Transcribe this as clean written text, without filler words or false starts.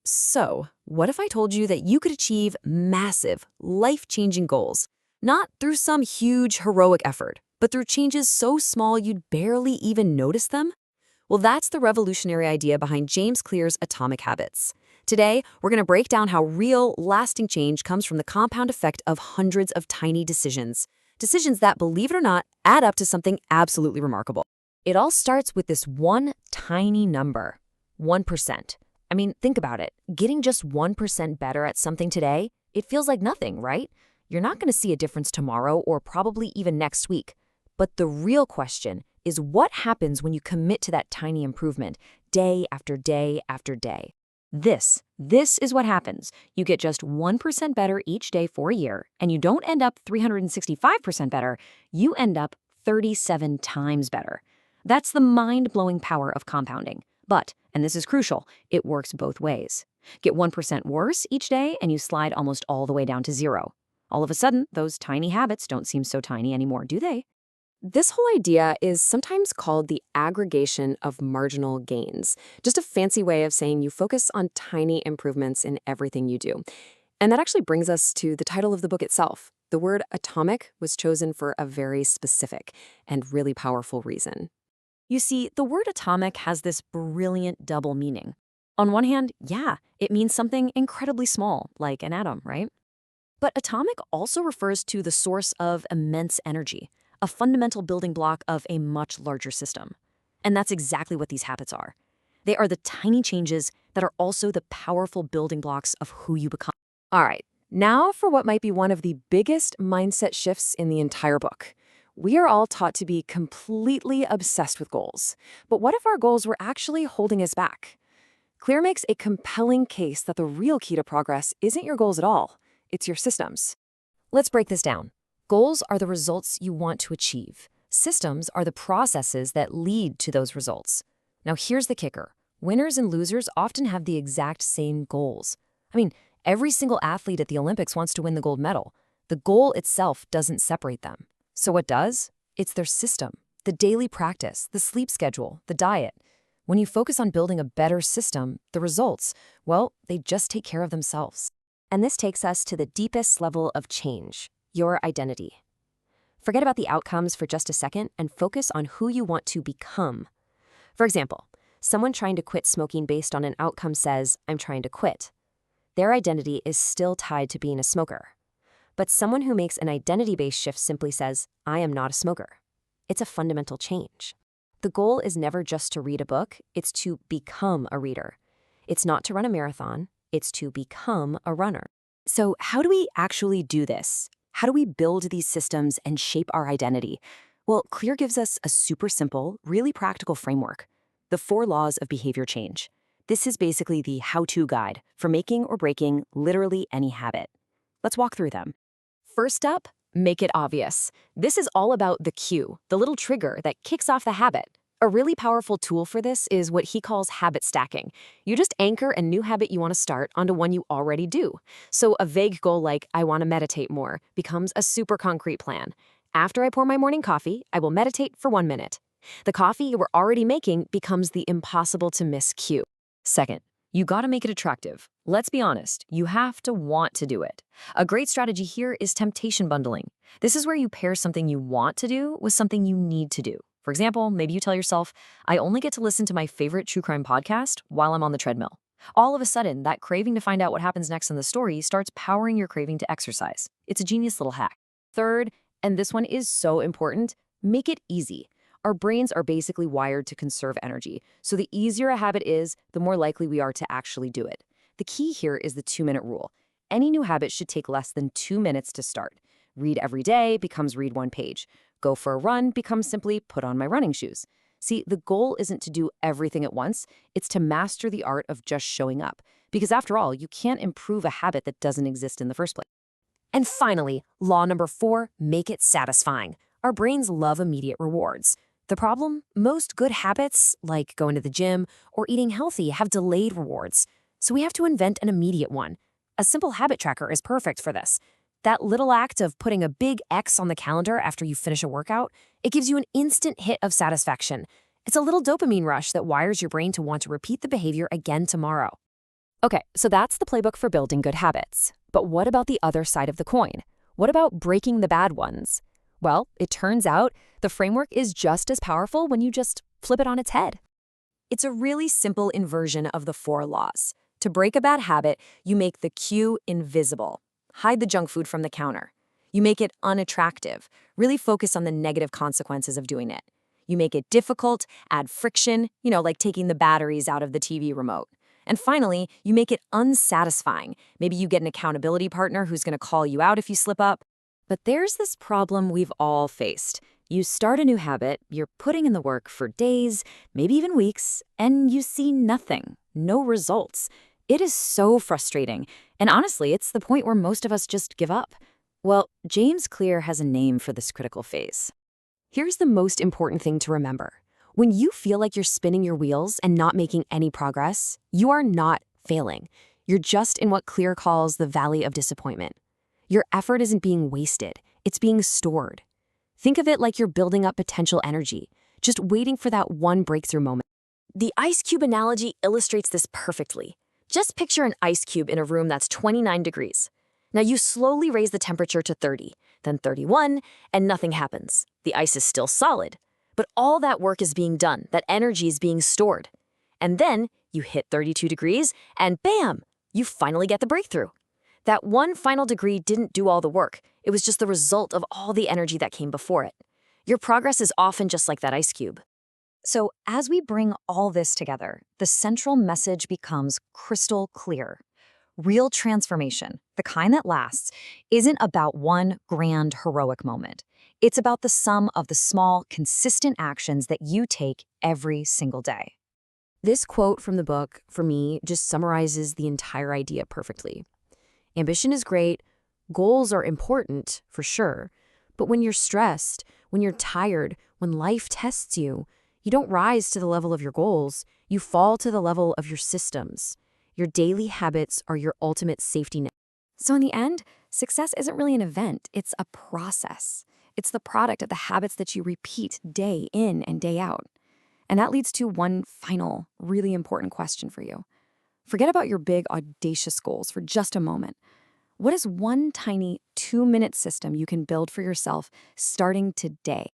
So, what if I told you that you could achieve massive, life-changing goals, not through some huge, heroic effort, but through changes so small you'd barely even notice them? Well, that's the revolutionary idea behind James Clear's Atomic Habits. Today, we're going to break down how real, lasting change comes from the compound effect of hundreds of tiny decisions. Decisions that, believe it or not, add up to something absolutely remarkable. It all starts with this one tiny number, 1%. I mean, think about it. Getting just 1% better at something today, it feels like nothing, right? You're not going to see a difference tomorrow or probably even next week. But the real question is what happens when you commit to that tiny improvement day after day after day. This is what happens. You get just 1% better each day for a year, and you don't end up 365% better. You end up 37 times better. That's the mind-blowing power of compounding. But, and this is crucial, it works both ways. Get 1% worse each day, and you slide almost all the way down to zero. All of a sudden, those tiny habits don't seem so tiny anymore, do they? This whole idea is sometimes called the aggregation of marginal gains, just a fancy way of saying you focus on tiny improvements in everything you do. And that actually brings us to the title of the book itself. The word atomic was chosen for a very specific and really powerful reason. You see, the word atomic has this brilliant double meaning. On one hand, yeah, it means something incredibly small, like an atom, right? But atomic also refers to the source of immense energy, a fundamental building block of a much larger system. And that's exactly what these habits are. They are the tiny changes that are also the powerful building blocks of who you become. All right, now for what might be one of the biggest mindset shifts in the entire book. We are all taught to be completely obsessed with goals. But what if our goals were actually holding us back? Clear makes a compelling case that the real key to progress isn't your goals at all. It's your systems. Let's break this down. Goals are the results you want to achieve. Systems are the processes that lead to those results. Now here's the kicker. Winners and losers often have the exact same goals. I mean, every single athlete at the Olympics wants to win the gold medal. The goal itself doesn't separate them. So what does? It's their system, the daily practice, the sleep schedule, the diet. When you focus on building a better system, the results, well, they just take care of themselves. And this takes us to the deepest level of change, your identity. Forget about the outcomes for just a second and focus on who you want to become. For example, someone trying to quit smoking based on an outcome says, "I'm trying to quit." Their identity is still tied to being a smoker. But someone who makes an identity-based shift simply says, "I am not a smoker." It's a fundamental change. The goal is never just to read a book, it's to become a reader. It's not to run a marathon, it's to become a runner. So how do we actually do this? How do we build these systems and shape our identity? Well, Clear gives us a super simple, really practical framework. The 4 laws of behavior change. This is basically the how-to guide for making or breaking literally any habit. Let's walk through them. First up, make it obvious. This is all about the cue, the little trigger that kicks off the habit. A really powerful tool for this is what he calls habit stacking. You just anchor a new habit you want to start onto one you already do. So a vague goal like, "I want to meditate more," becomes a super concrete plan. After I pour my morning coffee, I will meditate for 1 minute. The coffee you were already making becomes the impossible to miss cue. Second, you gotta make it attractive. Let's be honest, you have to want to do it. A great strategy here is temptation bundling. This is where you pair something you want to do with something you need to do. For example, maybe you tell yourself, "I only get to listen to my favorite true crime podcast while I'm on the treadmill." All of a sudden, that craving to find out what happens next in the story starts powering your craving to exercise. It's a genius little hack. Third, and this one is so important, make it easy. Our brains are basically wired to conserve energy, so the easier a habit is, the more likely we are to actually do it. The key here is the 2-minute rule. Any new habit should take less than 2 minutes to start. Read every day becomes read 1 page. Go for a run becomes simply put on my running shoes. See, the goal isn't to do everything at once, it's to master the art of just showing up. Because after all, you can't improve a habit that doesn't exist in the first place. And finally, law number 4, make it satisfying. Our brains love immediate rewards. The problem? Most good habits, like going to the gym or eating healthy, have delayed rewards. So we have to invent an immediate one. A simple habit tracker is perfect for this. That little act of putting a big X on the calendar after you finish a workout, it gives you an instant hit of satisfaction. It's a little dopamine rush that wires your brain to want to repeat the behavior again tomorrow. Okay, so that's the playbook for building good habits. But what about the other side of the coin? What about breaking the bad ones? Well, it turns out the framework is just as powerful when you just flip it on its head. It's a really simple inversion of the 4 laws. To break a bad habit, you make the cue invisible. Hide the junk food from the counter. You make it unattractive. Really focus on the negative consequences of doing it. You make it difficult, add friction, like taking the batteries out of the TV remote. And finally, you make it unsatisfying. Maybe you get an accountability partner who's going to call you out if you slip up. But there's this problem we've all faced. You start a new habit, you're putting in the work for days, maybe even weeks, and you see nothing, no results. It is so frustrating. And honestly, it's the point where most of us just give up. Well, James Clear has a name for this critical phase. Here's the most important thing to remember. When you feel like you're spinning your wheels and not making any progress, you are not failing. You're just in what Clear calls the valley of disappointment. Your effort isn't being wasted, it's being stored. Think of it like you're building up potential energy, just waiting for that one breakthrough moment. The ice cube analogy illustrates this perfectly. Just picture an ice cube in a room that's 29 degrees. Now you slowly raise the temperature to 30, then 31, and nothing happens. The ice is still solid. But all that work is being done, that energy is being stored. And then you hit 32 degrees, and bam, you finally get the breakthrough. That one final degree didn't do all the work. It was just the result of all the energy that came before it. Your progress is often just like that ice cube. So as we bring all this together, the central message becomes crystal clear. Real transformation, the kind that lasts, isn't about one grand heroic moment. It's about the sum of the small, consistent actions that you take every single day. This quote from the book, for me, just summarizes the entire idea perfectly. Ambition is great, goals are important, for sure, but when you're stressed, when you're tired, when life tests you, you don't rise to the level of your goals, you fall to the level of your systems. Your daily habits are your ultimate safety net. So in the end, success isn't really an event, it's a process. It's the product of the habits that you repeat day in and day out. And that leads to one final, really important question for you. Forget about your big, audacious goals for just a moment. What is one tiny 2-minute system you can build for yourself starting today?